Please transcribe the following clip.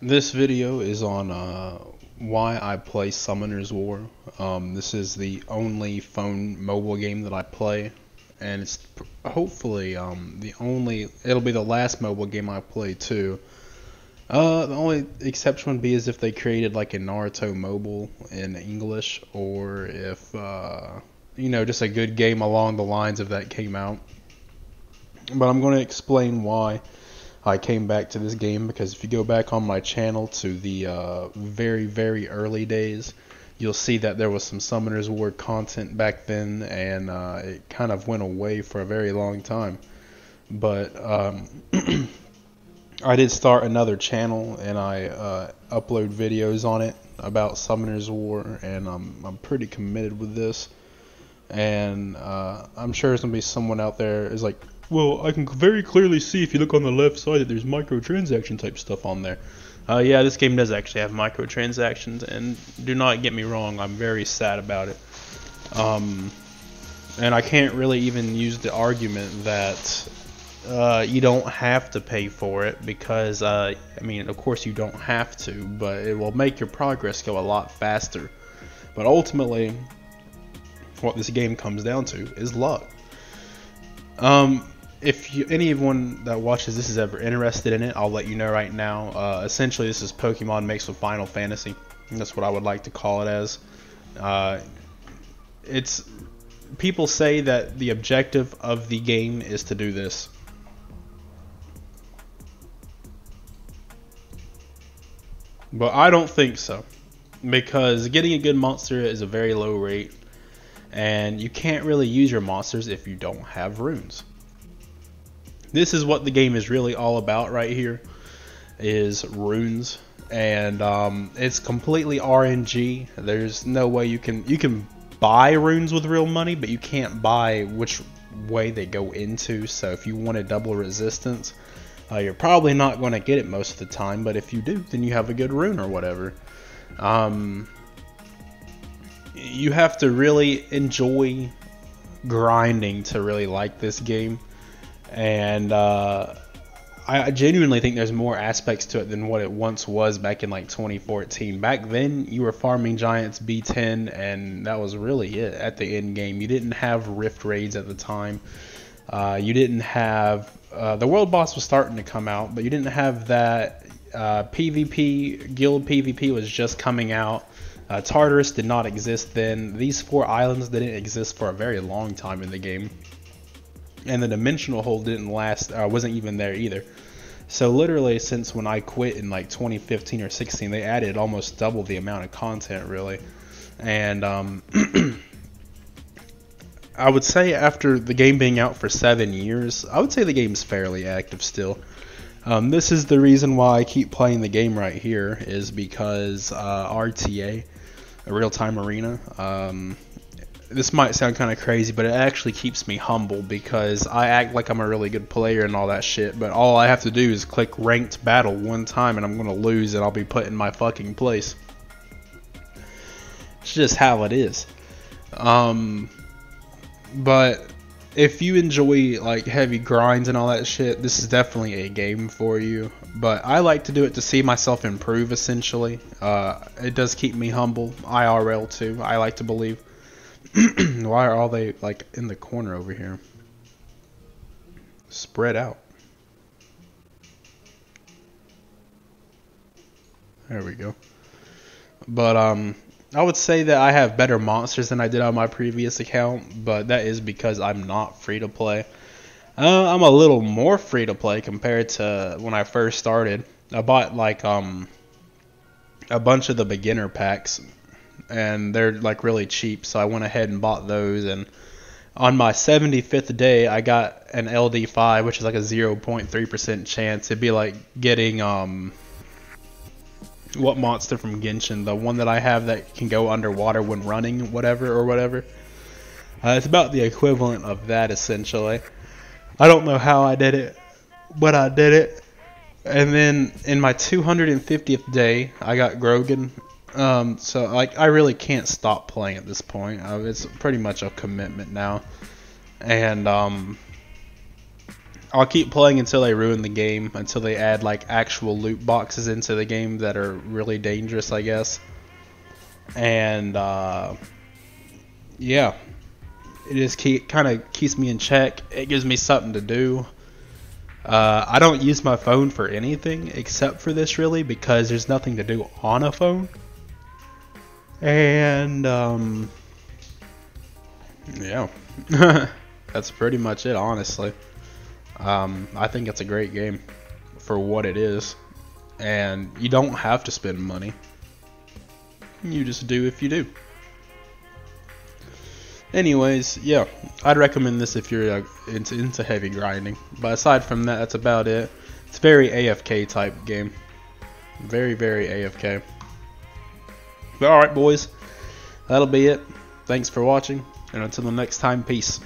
This video is on why I play Summoner's War. This is the only phone mobile game that I play, and it's hopefully it'll be the last mobile game I play too. The only exception would be is if they created like a Naruto mobile in English, or if just a good game along the lines of that came out. But I'm going to explain why I came back to this game, because if you go back on my channel to the very, very early days, you'll see that there was some Summoner's War content back then, and it kind of went away for a very long time. But I did start another channel, and I upload videos on it about Summoner's War, and I'm pretty committed with this. And I'm sure there's going to be someone out there is like, well, I can very clearly see if you look on the left side that there's microtransaction type stuff on there. Yeah, this game does actually have microtransactions, and do not get me wrong, I'm very sad about it. And I can't really even use the argument that you don't have to pay for it, because, I mean, of course you don't have to, but it will make your progress go a lot faster. But ultimately, what this game comes down to is luck. If anyone that watches this is ever interested in it, I'll let you know right now. Essentially, this is Pokemon mixed with Final Fantasy. That's what I would like to call it as. People say that the objective of the game is to do this. But I don't think so, because getting a good monster is a very low rate, and you can't really use your monsters if you don't have runes. This is what the game is really all about right here, is runes, and it's completely RNG. There's no way you can buy runes with real money, but you can't buy which way they go into. So if you want a double resistance, you're probably not going to get it most of the time, but if you do, then you have a good rune or whatever. You have to really enjoy grinding to really like this game. And I genuinely think there's more aspects to it than what it once was back in like 2014. Back then, you were farming Giants B10, and that was really it at the end game. You didn't have Rift Raids at the time. You didn't have the World Boss was starting to come out, but you didn't have that. PvP, Guild PvP was just coming out. Tartarus did not exist then. These 4 islands didn't exist for a very long time in the game. And the dimensional hole didn't last, wasn't even there either. So literally, since when I quit in like 2015 or 16, they added almost double the amount of content, really. And I would say after the game being out for 7 years, I would say the game's fairly active still. This is the reason why I keep playing the game right here, is because RTA, a real-time arena, this might sound kind of crazy, but it actually keeps me humble, because I act like I'm a really good player and all that shit, but all I have to do is click ranked battle one time and I'm going to lose, and I'll be put in my fucking place. It's just how it is. But if you enjoy like heavy grinds and all that shit, this is definitely a game for you. But I like to do it to see myself improve, essentially. It does keep me humble. IRL too, I like to believe. Why are all they like in the corner over here? Spread out. There we go. But I would say that I have better monsters than I did on my previous account, but that is because I'm not free to play. I'm a little more free to play compared to when I first started. I bought like a bunch of the beginner packs, and they're like really cheap, so I went ahead and bought those. And on my 75th day, I got an LD5, which is like a 0.3% chance. It'd be like getting what monster from Genshin, the one that I have that can go underwater when running, whatever. It's about the equivalent of that, essentially. I don't know how I did it, but I did it. And then in my 250th day, I got Grogan. So like I really can't stop playing at this point. It's pretty much a commitment now. And I'll keep playing until they ruin the game, until they add like actual loot boxes into the game that are really dangerous, I guess. And yeah, it just kind of keeps me in check. It gives me something to do. I don't use my phone for anything except for this, really, because there's nothing to do on a phone. And yeah, that's pretty much it, honestly. I think it's a great game for what it is, and you don't have to spend money. You just do if you do. Anyways, yeah, I'd recommend this if you're into heavy grinding. But aside from that, that's about it. It's a very AFK type game. Very, very AFK. But alright, boys, that'll be it. Thanks for watching, and until the next time, peace.